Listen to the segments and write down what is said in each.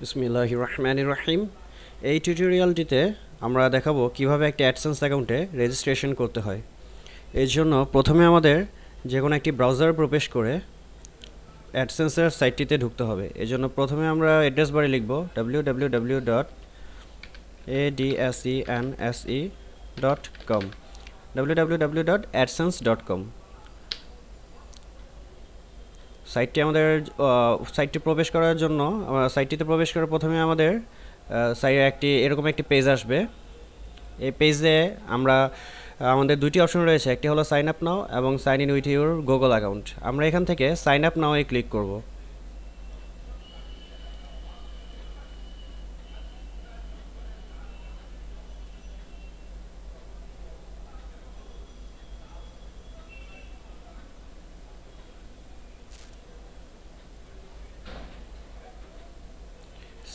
বিসমিল্লাহির রহমানির রহিম। এই টিউটোরিয়ালটিতে আমরা দেখাবো কিভাবে একটা অ্যাডসেন্স অ্যাকাউন্টে রেজিস্ট্রেশন করতে হয়। এর জন্য প্রথমে আমাদের যে কোনো একটি ব্রাউজারে প্রবেশ করে অ্যাডসেন্সের সাইটটিতে ঢুকতে হবে। এর জন্য প্রথমে আমরা অ্যাড্রেস বারে লিখব www.adsense.com www.adsense.com। সাইটটি প্রবেশ করার জন্য সাইটটিতে প্রবেশ করার প্রথমে আমাদের সাইটে এরকম একটি পেজ আসবে। এই পেজে আমাদের দুটি অপশন রয়েছে, একটি হলো সাইন আপ নাও এবং sign in with your Google account. আমরা এখান থেকে সাইন আপ নাও এ ক্লিক করব।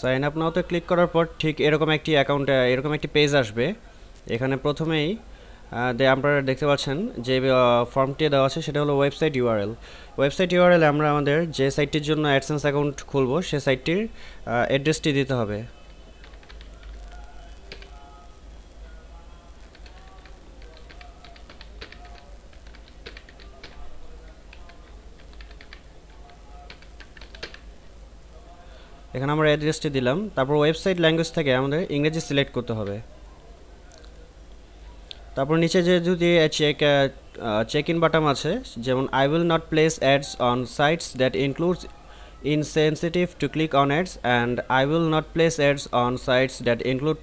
সাইন আপ নাওতে ক্লিক করার পর ঠিক এরকম একটি পেজ আসবে। এখানে প্রথমেই আপনারা দেখতে পাচ্ছেন যে ফর্মটি দেওয়া আছে সেটা হলো ওয়েবসাইট ইউআরএল। আমরা আমাদের যে সাইটটির জন্য অ্যাডসেন্স অ্যাকাউন্ট খুলব সে সাইটটির অ্যাড্রেসটি দিতে হবে। এখানে আমরা অ্যাড্রেসটি দিলাম। তারপর ওয়েবসাইট ল্যাঙ্গুয়েজ থেকে আমাদের ইংরেজি সিলেক্ট করতে হবে। তারপর নিচে যে যদি চেক ইন বাটন আছে, যেমন I will not place ads on sites that includes insensitive to click on ads and I will not place ads on sites that include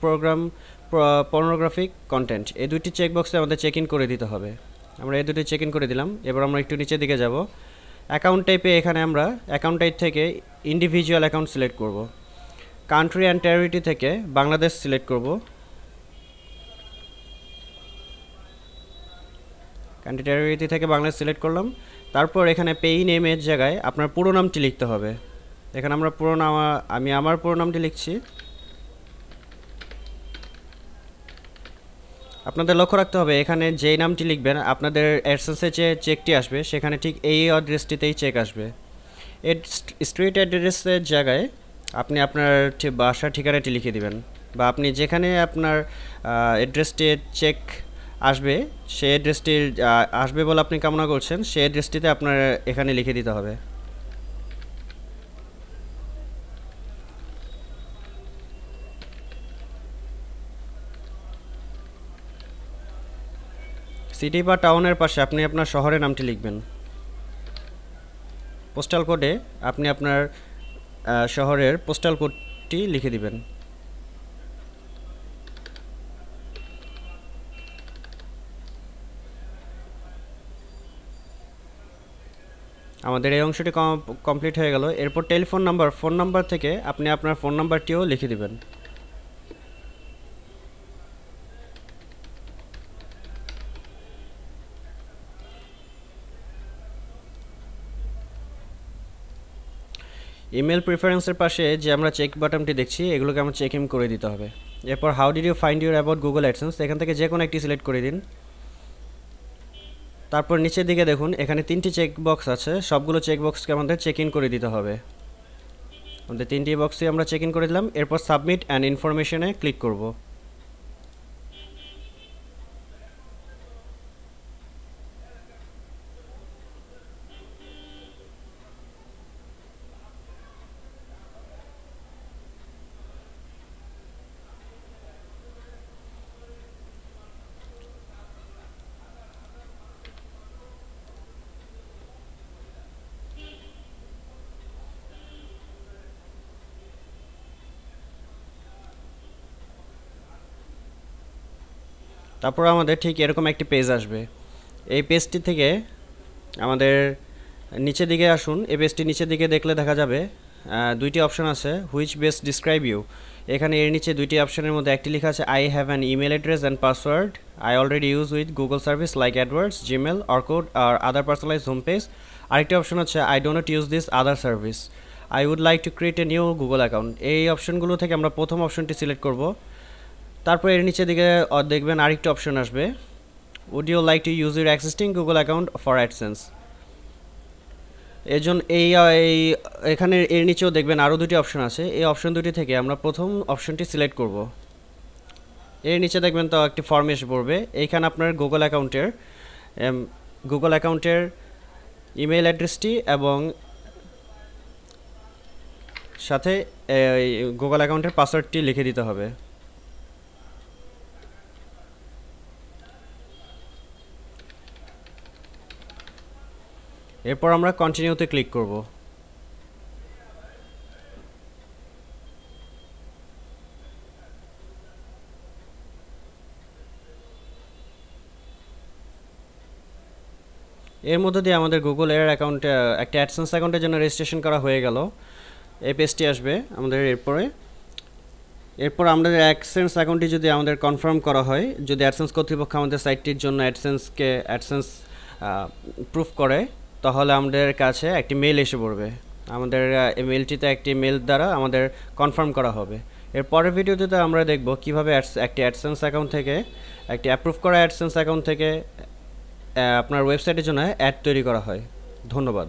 pornographic content, এই দুইটি চেকবক্সে আমাদের চেক ইন করে দিতে হবে। আমরা এই দুটি চেক ইন করে দিলাম। এবার আমরা একটু নিচের দিকে যাব। অ্যাকাউন্ট টাইপে এখানে আমরা অ্যাকাউন্ট টাইপ থেকে ইন্ডিভিজুয়াল অ্যাকাউন্ট সিলেক্ট করব। কান্ট্রি অ্যান্ড টেরিটরি থেকে বাংলাদেশ সিলেক্ট করব। কান্ট্রি টেরিটরি থেকে বাংলাদেশ সিলেক্ট করলাম। তারপর এখানে পেই নেমের জায়গায় আপনার পুরো নামটি লিখতে হবে। এখানে আমি আমার পুরো নামটি লিখছি। আপনাদের লক্ষ্য রাখতে হবে এখানে যেই নামটি লিখবেন আপনাদের অ্যাডসেন্সে যে চেকটি আসবে সেখানে ঠিক এই অ্যাড্রেসটিতেই চেক আসবে। স্ট্রিট অ্যাড্রেসের জায়গায় আপনি আপনার বাসার ঠিকানাটি লিখে দিবেন, বা আপনি যেখানে আপনার অ্যাড্রেসটির চেক আসবে সেই অ্যাড্রেসটির আসবে বলে আপনি কামনা করছেন সেই অ্যাড্রেসটিতে আপনার এখানে লিখে দিতে হবে। সিটি বা টাউনের পাশে আপনি আপনার শহরের নামটি লিখবেন। পোস্টাল কোডে আপনি আপনার শহরের পোস্টাল কোডটি লিখে দিবেন। আমাদের এই অংশটি কমপ্লিট হয়ে গেল। এরপর ফোন নাম্বার থেকে আপনি আপনার ফোন নাম্বারটিও লিখে দিবেন। ইমেল প্রিফারেন্সের পাশে যে আমরা চেক বাটনটি দেখছি এগুলোকে আমরা চেক ইন করে দিতে হবে। এরপর how did you find your about Google AdSense, এখান থেকে যে কোনো একটি সিলেক্ট করে দিন। তারপর নিচের দিকে দেখুন এখানে তিনটি চেক বক্স আছে, সবগুলো চেক বক্সকে আমাদের চেক ইন করে দিতে হবে। আমাদের তিনটি বক্সই আমরা চেক ইন করে দিলাম। এরপর সাবমিট অ্যান্ড ইনফরমেশনে ক্লিক করব। তারপর আমাদের ঠিক এরকম একটি পেজ আসবে। এই পেজটি থেকে আমাদের নিচের দিকে আসুন। এই পেজটি নিচের দিকে দেখলে দেখা যাবে দুইটি অপশন আছে, হুইচ বেস্ট ডিসক্রাইব ইউ। এখানে এর নিচে দুইটি অপশনের মধ্যে একটি লেখা আছে I have an email address and password I already use with Google service like AdWords, Gmail, Orkut আর আদার পার্সোনালাইজ হোম পেজ। আরেকটি অপশন হচ্ছে I do not use this other service, I would like to create a new Google account. এই অপশনগুলো থেকে আমরা প্রথম অপশনটি select করব। তারপর এর নিচে দিকে দেখবেন আরেকটি অপশন আসবে, would you like to use your existing Google account for AdSense. এই এখানে এর নিচেও দেখবেন আরও দুটি অপশন আছে। এই অপশন দুটি থেকে আমরা প্রথম অপশনটি সিলেক্ট করব। এর নিচে দেখবেন তো একটি ফর্ম এসে পড়বে। এইখানে আপনার গুগল অ্যাকাউন্টের ইমেল অ্যাড্রেসটি এবং সাথে গুগল অ্যাকাউন্টের পাসওয়ার্ডটি লিখে দিতে হবে। এরপর আমরা কন্টিনিউতে ক্লিক করব। এর মধ্যে দিয়ে আমাদের গুগল এর অ্যাকাউন্টে একটা অ্যাডসেন্স অ্যাকাউন্টের জন্য রেজিস্ট্রেশন করা হয়ে গেল। এই পেজটি আসবে আমাদের। এরপর আমাদের অ্যাডসেন্স অ্যাকাউন্টটি যদি আমাদের কনফার্ম করা হয়, যদি অ্যাডসেন্স কর্তৃপক্ষ আমাদের সাইটটির জন্য অ্যাডসেন্স প্রুফ করে, তাহলে আমাদের কাছে একটি মেল এসে পড়বে। আমাদের মেলটিতে একটি মেল দ্বারা আমাদের কনফার্ম করা হবে। এর পরের ভিডিওতে আমরা দেখব কিভাবে একটি অ্যাডসেন্স অ্যাকাউন্ট থেকে, একটি অ্যাপ্রুভ করা অ্যাডসেন্স অ্যাকাউন্ট থেকে আপনার ওয়েবসাইটের জন্য অ্যাড তৈরি করা হয়। ধন্যবাদ।